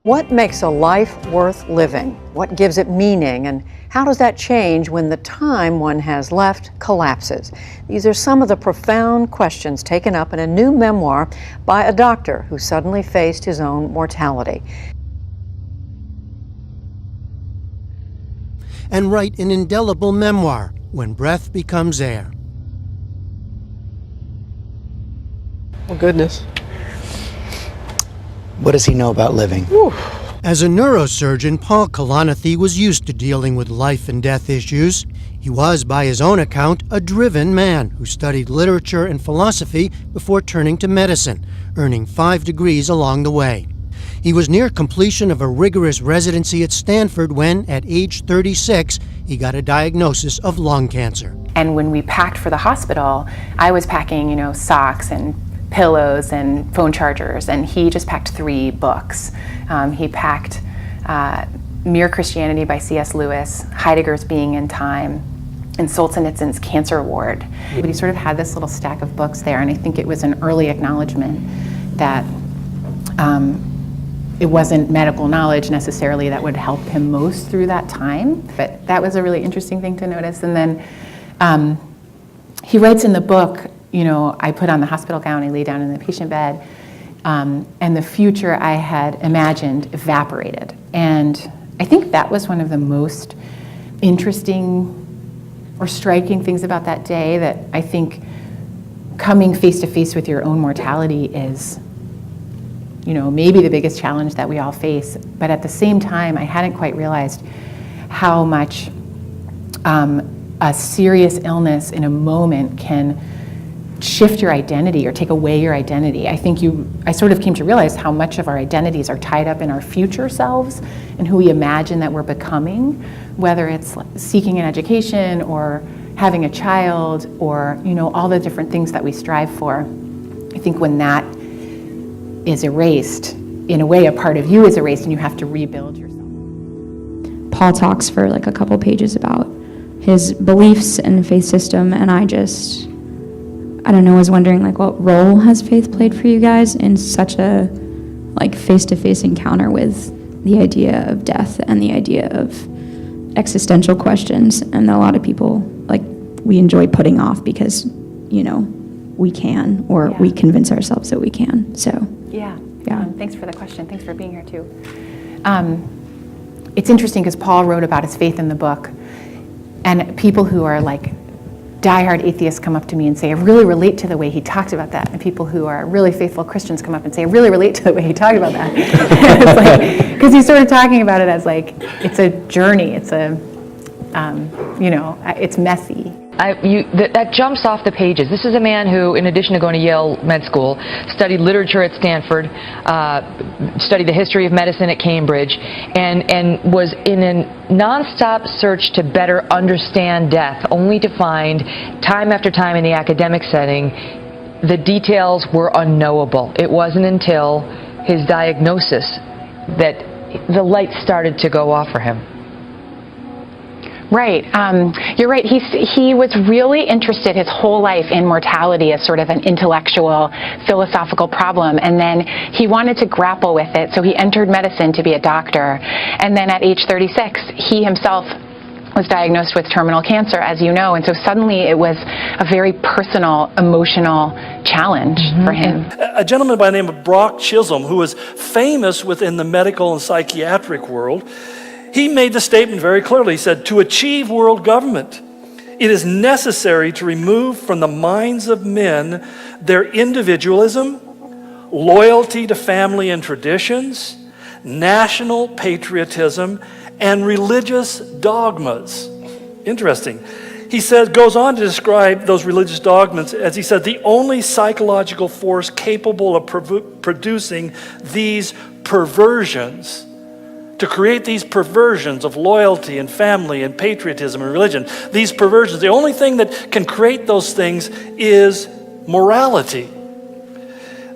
What makes a life worth living? What gives it meaning? And how does that change when the time one has left collapses? These are some of the profound questions taken up in a new memoir by a doctor who suddenly faced his own mortality. And write an indelible memoir, When Breath Becomes Air. Oh, goodness. What does he know about living? Whew. As a neurosurgeon, Paul Kalanithi was used to dealing with life and death issues. He was, by his own account, a driven man who studied literature and philosophy before turning to medicine, earning 5 degrees along the way. He was near completion of a rigorous residency at Stanford when, at age 36, he got a diagnosis of lung cancer. And when we packed for the hospital, I was packing, socks and pillows and phone chargers, and he just packed 3 books. He packed Mere Christianity by C.S. Lewis, Heidegger's Being in Time, and Solzhenitsyn's Cancer Ward. But he sort of had this little stack of books there, and I think it was an early acknowledgement that it wasn't medical knowledge necessarily that would help him most through that time, but that was a really interesting thing to notice. And then he writes in the book, I put on the hospital gown, I lay down in the patient bed, and the future I had imagined evaporated. And I think that was one of the most interesting or striking things about that day, that I think coming face to face with your own mortality is, maybe the biggest challenge that we all face. But at the same time, I hadn't quite realized how much a serious illness in a moment can shift your identity or take away your identity. I sort of came to realize how much of our identities are tied up in our future selves and who we imagine that we're becoming, whether it's seeking an education or having a child or, all the different things that we strive for. I think when that is erased, in a way, a part of you is erased and you have to rebuild yourself. Paul talks for a couple pages about his beliefs and faith system, and I was wondering what role has faith played for you guys in such a face-to-face encounter with the idea of death and the idea of existential questions, and a lot of people we enjoy putting off because we can, or we convince ourselves that we can. So yeah. Thanks for the question. Thanks for being here too. It's interesting because Paul wrote about his faith in the book, and people who are diehard atheists come up to me and say, I really relate to the way he talks about that. And people who are really faithful Christians come up and say, I really relate to the way he talked about that. It's because he's sort of talking about it as it's a journey. It's it's messy. That jumps off the pages. This is a man who, in addition to going to Yale Med School, studied literature at Stanford, studied the history of medicine at Cambridge, and was in a nonstop search to better understand death, only to find, time after time in the academic setting, the details were unknowable. It wasn't until his diagnosis that the light started to go off for him. Right. You're right. He was really interested his whole life in mortality as sort of an intellectual, philosophical problem. And then he wanted to grapple with it. So he entered medicine to be a doctor. And then at age 36, he himself was diagnosed with terminal cancer, as you know. And so suddenly it was a very personal, emotional challenge for him. A gentleman by the name of Brock Chisholm, who was famous within the medical and psychiatric world, he made the statement very clearly. He said, to achieve world government, it is necessary to remove from the minds of men their individualism, loyalty to family and traditions, national patriotism, and religious dogmas. Interesting. He goes on to describe those religious dogmas as he said, the only psychological force capable of producing these perversions, to create these perversions of loyalty and family and patriotism and religion. These perversions, the only thing that can create those things is morality.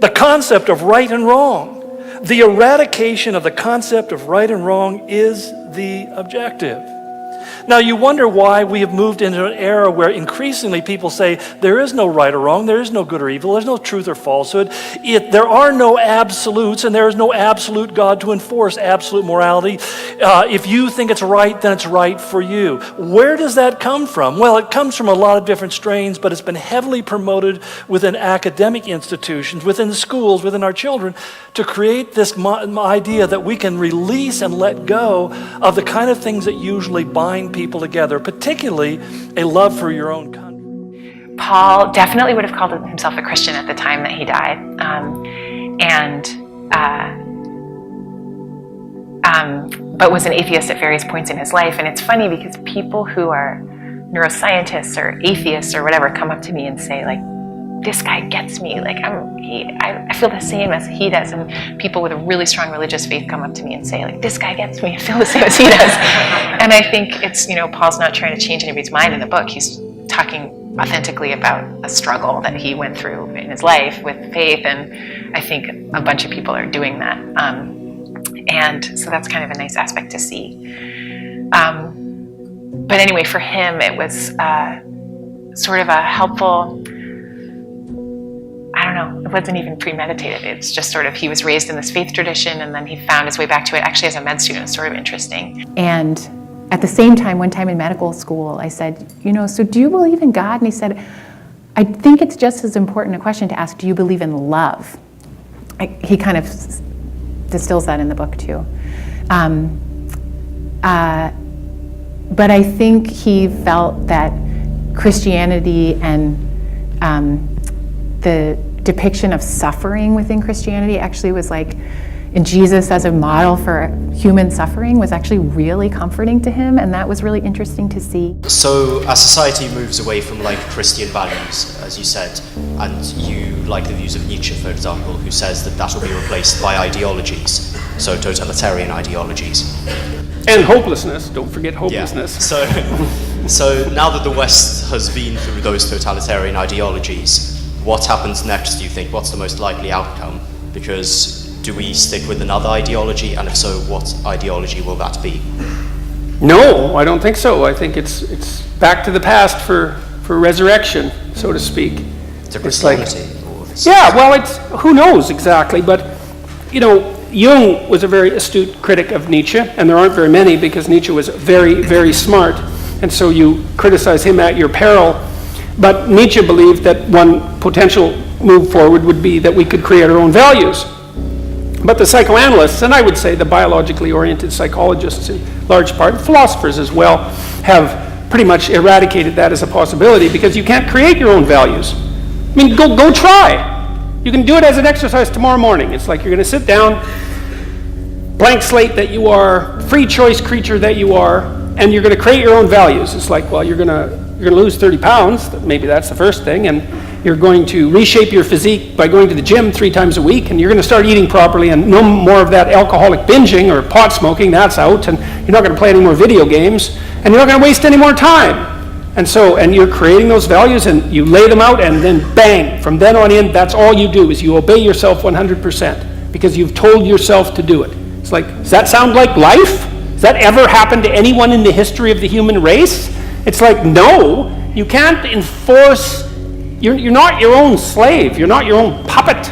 The concept of right and wrong. The eradication of the concept of right and wrong is the objective. Now you wonder why we have moved into an era where increasingly people say there is no right or wrong, there is no good or evil, there's no truth or falsehood. There are no absolutes, and there is no absolute God to enforce absolute morality. If you think it's right, then it's right for you. Where does that come from? Well, it comes from a lot of different strains, but it's been heavily promoted within academic institutions, within the schools, within our children, to create this idea that we can release and let go of the kind of things that usually bind people together, particularly a love for your own country. Paul definitely would have called himself a Christian at the time that he died, but was an atheist at various points in his life. And it's funny because people who are neuroscientists or atheists or whatever come up to me and say, like, this guy gets me, like I feel the same as he does. And people with a really strong religious faith come up to me and say, like, this guy gets me, I feel the same as he does. And I think it's, Paul's not trying to change anybody's mind in the book. He's talking authentically about a struggle that he went through in his life with faith, and I think a bunch of people are doing that. And so that's kind of a nice aspect to see. But anyway, for him, it was sort of a helpful, I don't know, it wasn't even premeditated. It's just sort of, he was raised in this faith tradition, and then he found his way back to it. Actually, as a med student, it's sort of interesting. And at the same time, one time in medical school, I said, so do you believe in God? And he said, I think it's just as important a question to ask, do you believe in love? He kind of distills that in the book too. But I think he felt that Christianity and the depiction of suffering within Christianity actually was like, and Jesus as a model for human suffering was actually really comforting to him, and that was really interesting to see. So as society moves away from Christian values, as you said, and you like the views of Nietzsche, for example, who says that will be replaced by ideologies, so totalitarian ideologies. And hopelessness, don't forget hopelessness. Yeah. So now that the West has been through those totalitarian ideologies, what happens next, do you think? What's the most likely outcome? Because do we stick with another ideology? And if so, what ideology will that be? No, I don't think so. I think it's back to the past for resurrection, so to speak. To Christianity? Yeah, well, who knows exactly, but, Jung was a very astute critic of Nietzsche, and there aren't very many because Nietzsche was very, very smart, and so you criticize him at your peril. But Nietzsche believed that one potential move forward would be that we could create our own values. But the psychoanalysts, and I would say the biologically oriented psychologists in large part, philosophers as well, have pretty much eradicated that as a possibility because you can't create your own values. I mean, go try. You can do it as an exercise tomorrow morning. It's like you're going to sit down, blank slate that you are, free choice creature that you are, and you're going to create your own values. It's like, well, you're going to lose 30 pounds, maybe that's the first thing, and you're going to reshape your physique by going to the gym 3 times a week, and you're going to start eating properly, and no more of that alcoholic binging or pot smoking, that's out, and you're not going to play any more video games, and you're not going to waste any more time. And you're creating those values, and you lay them out, and then bang, from then on in, that's all you do, is you obey yourself 100%, because you've told yourself to do it. It's like, does that sound like life? Has that ever happened to anyone in the history of the human race? It's like, no, you can't enforce, you're not your own slave, you're not your own puppet.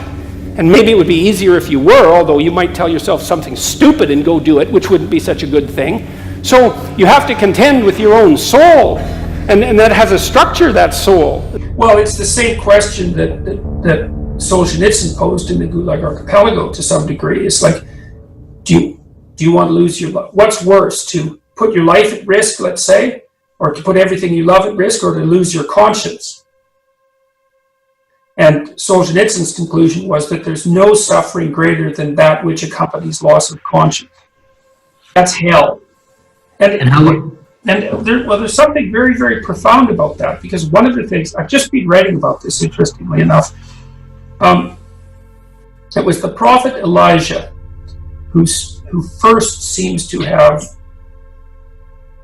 And maybe it would be easier if you were, although you might tell yourself something stupid and go do it, which wouldn't be such a good thing. So you have to contend with your own soul, and that has a structure, that soul. Well, it's the same question that Solzhenitsyn posed in the Gulag Archipelago to some degree. It's like, do you want to lose your life? What's worse, to put your life at risk, let's say, or to put everything you love at risk, or to lose your conscience? And Solzhenitsyn's conclusion was that there's no suffering greater than that which accompanies loss of conscience. That's hell. There's something very, very profound about that, because one of the things, I've just been writing about this, interestingly enough, it was the prophet Elijah who first seems to have,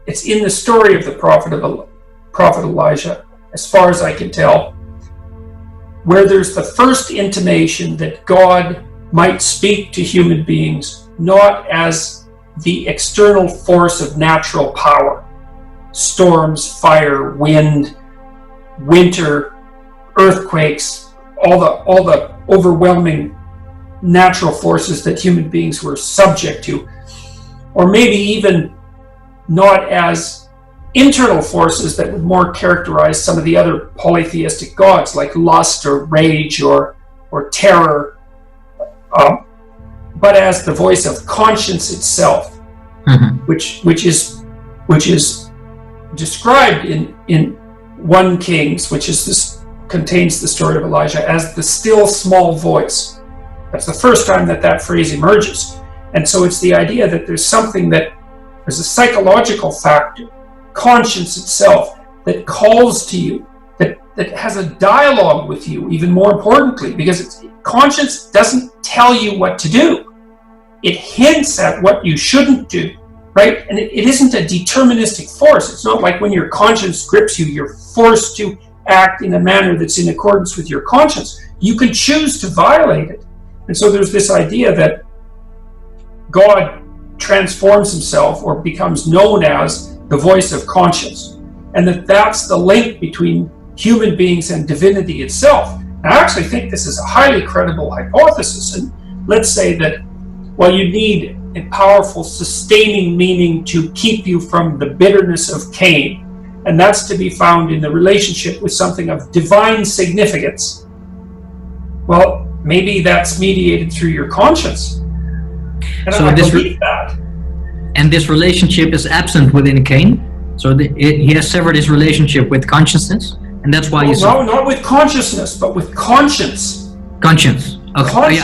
it's in the story of the prophet Elijah, as far as I can tell, where there's the first intimation that God might speak to human beings, not as the external force of natural power, storms, fire, wind, winter, earthquakes, all the overwhelming natural forces that human beings were subject to, or maybe even not as internal forces that would more characterize some of the other polytheistic gods, like lust or rage or terror, but as the voice of conscience itself, which is described in 1 Kings, which is contains the story of Elijah, as the still small voice. That's the first time that phrase emerges. And so it's the idea that there's a psychological factor, conscience itself, that calls to you, that has a dialogue with you, even more importantly, because conscience doesn't tell you what to do. It hints at what you shouldn't do, right? And it isn't a deterministic force. It's not like when your conscience grips you, you're forced to act in a manner that's in accordance with your conscience. You can choose to violate it. And so there's this idea that God transforms himself or becomes known as the voice of conscience, and that's the link between human beings and divinity itself. And I actually think this is a highly credible hypothesis. And let's say that, well, you need a powerful sustaining meaning to keep you from the bitterness of Cain, and that's to be found in the relationship with something of divine significance. Well, maybe that's mediated through your conscience. And so I believe that. And this relationship is absent within Cain. So he has severed his relationship with consciousness, and that's why No, not with consciousness, but with conscience. Conscience. Okay.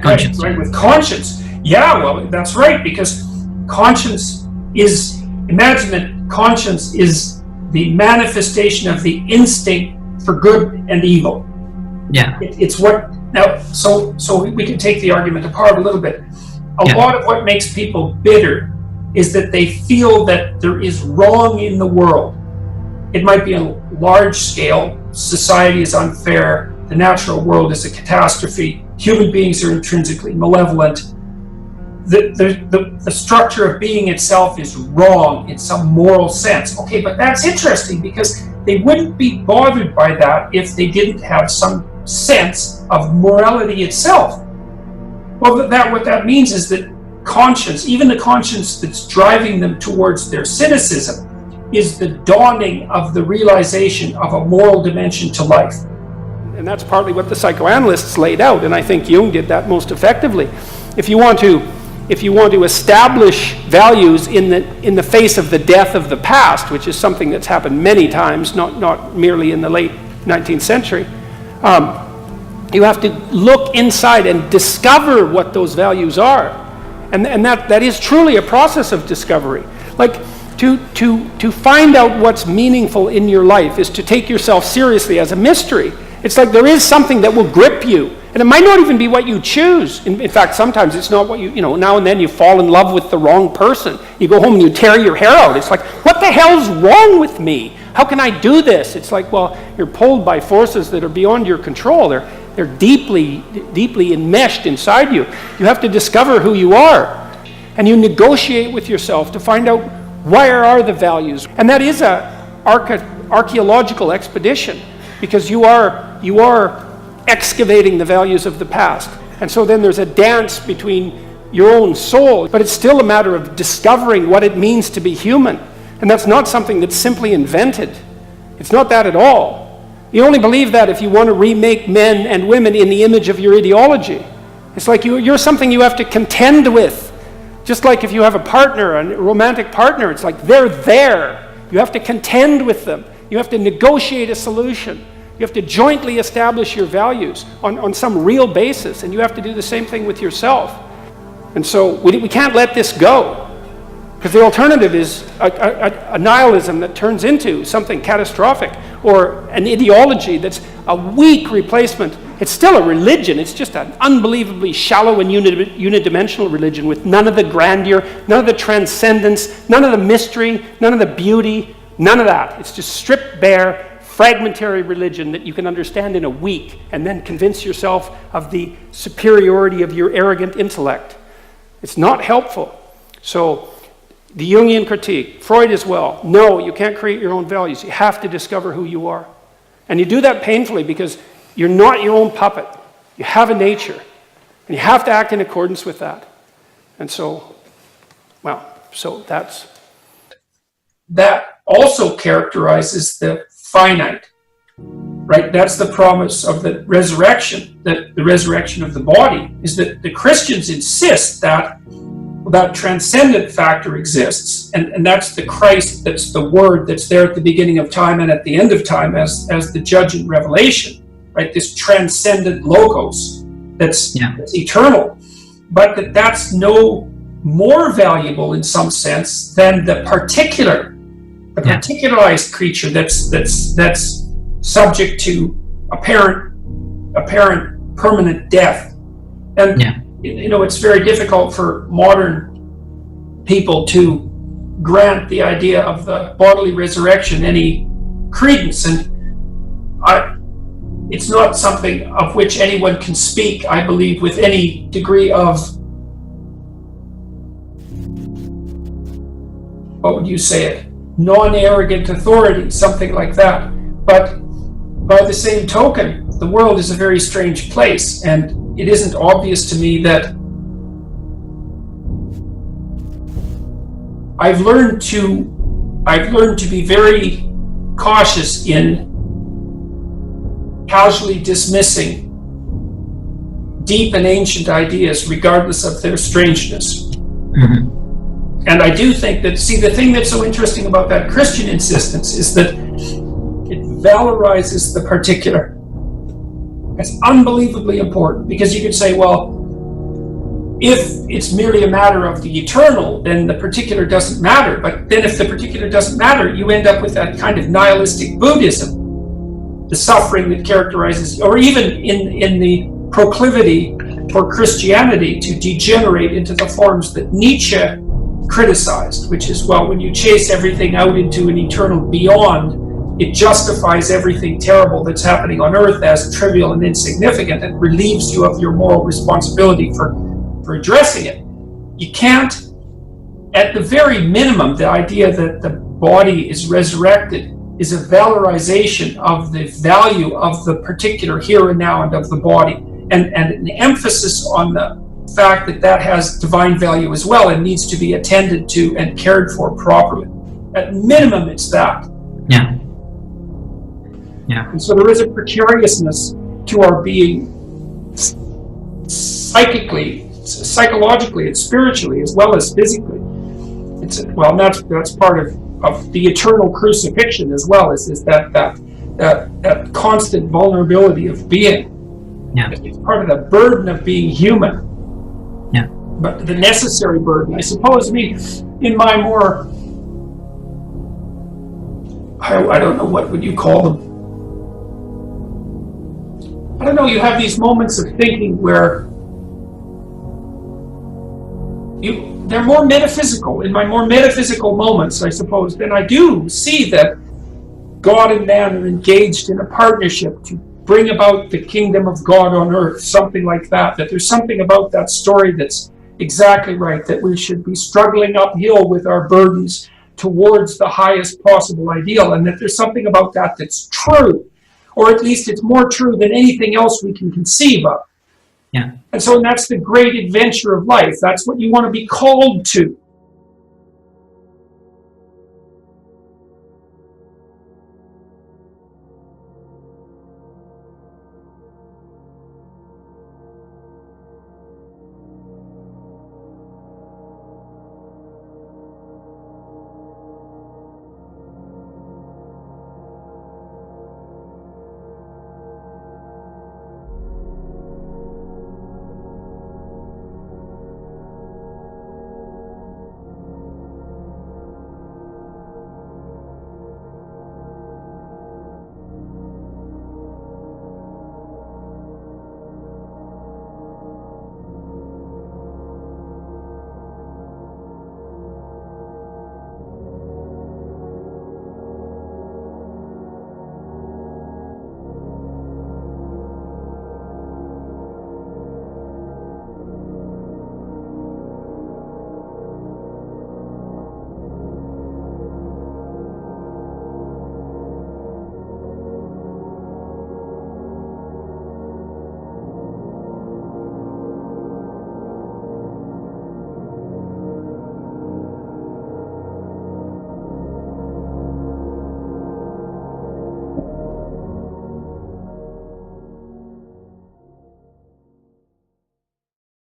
Conscience. Right, with conscience. Yeah, well, that's right, because conscience is, imagine that conscience is the manifestation of the instinct for good and evil. Yeah. It's what, now, so we can take the argument apart a little bit. A lot of what makes people bitter is that they feel that there is wrong in the world. It might be on a large scale. Society is unfair. The natural world is a catastrophe. Human beings are intrinsically malevolent. The structure of being itself is wrong in some moral sense. Okay, but that's interesting, because they wouldn't be bothered by that if they didn't have some sense of morality itself. Well, what that means is that conscience, even the conscience that's driving them towards their cynicism, is the dawning of the realization of a moral dimension to life. And that's partly what the psychoanalysts laid out, and I think Jung did that most effectively. If you want to establish values in the face of the death of the past, which is something that's happened many times, not merely in the late 19th century, you have to look inside and discover what those values are. And that is truly a process of discovery. Like, to find out what's meaningful in your life is to take yourself seriously as a mystery. It's like there is something that will grip you. And it might not even be what you choose. In fact, sometimes it's not what now and then you fall in love with the wrong person. You go home and you tear your hair out. It's like, what the hell's wrong with me? How can I do this? It's like, well, you're pulled by forces that are beyond your control. They're deeply, deeply enmeshed inside you. You have to discover who you are. And you negotiate with yourself to find out where are the values. And that is an archaeological expedition, because you are excavating the values of the past. And so then there's a dance between your own soul, but it's still a matter of discovering what it means to be human. And that's not something that's simply invented. It's not that at all. You only believe that if you want to remake men and women in the image of your ideology. It's like you're something you have to contend with. Just like if you have a partner, a romantic partner, it's like they're there. You have to contend with them. You have to negotiate a solution. You have to jointly establish your values on some real basis, and you have to do the same thing with yourself. And so we can't let this go, because the alternative is a nihilism that turns into something catastrophic, or an ideology that's a weak replacement. It's still a religion. It's just an unbelievably shallow and unidimensional religion with none of the grandeur, none of the transcendence, none of the mystery, none of the beauty, none of that. It's just stripped bare, fragmentary religion that you can understand in a week and then convince yourself of the superiority of your arrogant intellect. It's not helpful. So The Jungian critique, Freud as well. No, you can't create your own values. You have to discover who you are. And you do that painfully because you're not your own puppet. You have a nature. And you have to act in accordance with that. And so, well, so that's... That also characterizes the finite, right? That's the promise of the resurrection, that the resurrection of the body, is that the Christians insist that that transcendent factor exists, and that's the Christ, that's the Word that's there at the beginning of time and at the end of time as the judge in Revelation, right? This transcendent logos that's eternal, but that's no more valuable in some sense than the particularized creature that's subject to apparent permanent death. And you know, it's very difficult for modern people to grant the idea of the bodily resurrection any credence, and it's not something of which anyone can speak, I believe, with any degree of, what would you say it, non-arrogant authority, something like that. But by the same token, the world is a very strange place, and it isn't obvious to me that I've learned to be very cautious in casually dismissing deep and ancient ideas regardless of their strangeness. Mm-hmm. And I do think that, see, the thing that's so interesting about that Christian insistence is that it valorizes the particular. That's unbelievably important, because you could say, well, if it's merely a matter of the eternal, then the particular doesn't matter. But then if the particular doesn't matter, you end up with that kind of nihilistic Buddhism, the suffering that characterizes, or even in the proclivity for Christianity to degenerate into the forms that Nietzsche criticized, which is, well, when you chase everything out into an eternal beyond, it justifies everything terrible that's happening on earth as trivial and insignificant, and relieves you of your moral responsibility for addressing it. You can't, at the very minimum, the idea that the body is resurrected is a valorization of the value of the particular here and now and of the body, and an emphasis on the fact that that has divine value as well and needs to be attended to and cared for properly. At minimum, it's that. Yeah. Yeah. And so there is a precariousness to our being psychologically and spiritually, as well as physically. Well, that's part of the eternal crucifixion as well, is that constant vulnerability of being. Yeah. It's part of the burden of being human. Yeah. But the necessary burden, I suppose, in my more, I don't know, what would you call them? I don't know, you have these moments of thinking where they're more metaphysical. In my more metaphysical moments, I suppose, then I do see that God and man are engaged in a partnership to bring about the kingdom of God on earth, something like that there's something about that story that's exactly right, that we should be struggling uphill with our burdens towards the highest possible ideal, and that there's something about that that's true, or at least it's more true than anything else we can conceive of. Yeah. And so that's the great adventure of life. That's what you want to be called to.